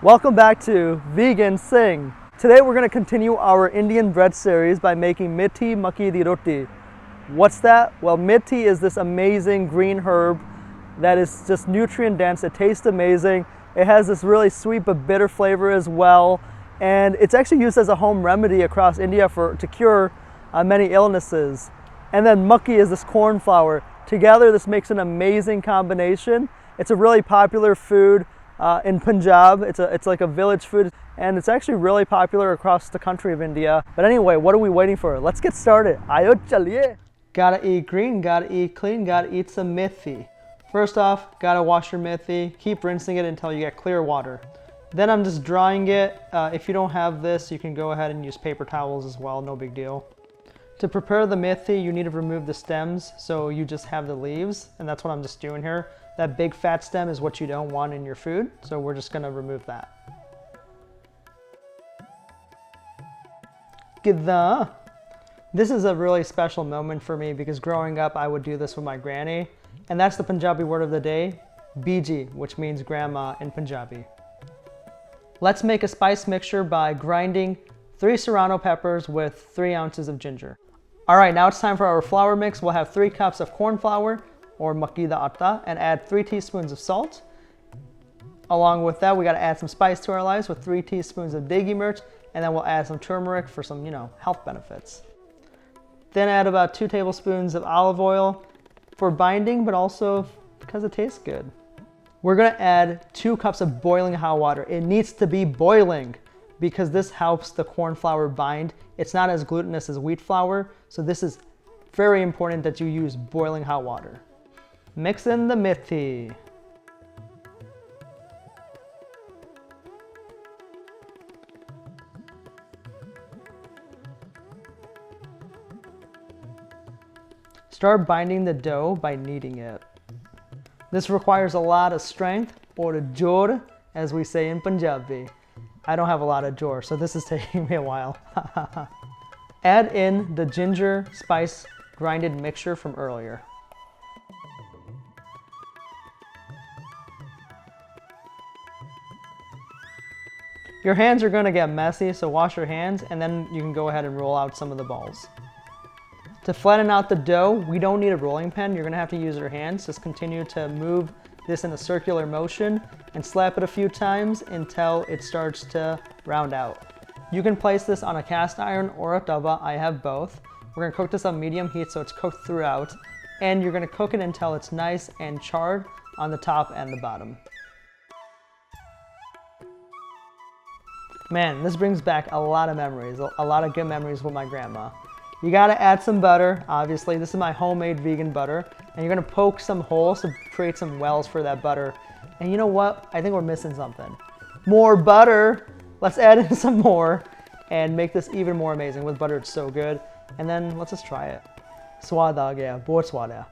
Welcome back to Vegan Sing. Today we're going to continue our Indian bread series by making Methi Makki Di Roti. What's that? Well, Methi is this amazing green herb that is just nutrient dense. It tastes amazing. It has this really sweet but bitter flavor as well. And it's actually used as a home remedy across India to cure many illnesses. And then Makki is this corn flour. Together this makes an amazing combination. It's a really popular food in Punjab. It's like a village food, and it's actually really popular across the country of India. But anyway, what are we waiting for? Let's get started. Aayo chaliye. Gotta eat green, gotta eat clean, gotta eat some methi. First off, gotta wash your methi. Keep rinsing it until you get clear water. Then I'm just drying it. If you don't have this, you can go ahead and use paper towels as well, no big deal. To prepare the methi, you need to remove the stems, so you just have the leaves, and that's what I'm just doing here. That big fat stem is what you don't want in your food, so we're just gonna remove that. Gidda. This is a really special moment for me because growing up I would do this with my granny, and that's the Punjabi word of the day, Biji, which means grandma in Punjabi. Let's make a spice mixture by grinding 3 serrano peppers with 3 ounces of ginger. All right, now it's time for our flour mix. We'll have 3 cups of corn flour, or Makki Di Roti, and add 3 teaspoons of salt. Along with that, we gotta add some spice to our lives with 3 teaspoons of degi mirch, and then we'll add some turmeric for some, health benefits. Then add about 2 tablespoons of olive oil for binding, but also because it tastes good. We're gonna add 2 cups of boiling hot water. It needs to be boiling because this helps the corn flour bind. It's not as glutinous as wheat flour, so this is very important that you use boiling hot water. Mix in the methi. Start binding the dough by kneading it. This requires a lot of strength, or jor, as we say in Punjabi. I don't have a lot of jor, so this is taking me a while. Add in the ginger spice grinded mixture from earlier. Your hands are going to get messy, so wash your hands and then you can go ahead and roll out some of the balls. To flatten out the dough, we don't need a rolling pin. You're going to have to use your hands. Just continue to move this in a circular motion and slap it a few times until it starts to round out. You can place this on a cast iron or a tawa. I have both. We're going to cook this on medium heat so it's cooked throughout, and you're going to cook it until it's nice and charred on the top and the bottom. Man, this brings back a lot of memories, a lot of good memories with my grandma. You gotta add some butter, obviously. This is my homemade vegan butter. And you're gonna poke some holes to create some wells for that butter. And you know what? I think we're missing something. More butter. Let's add in some more and make this even more amazing. With butter, it's so good. And then let's just try it. Swad aa gaya, bahut swad hai.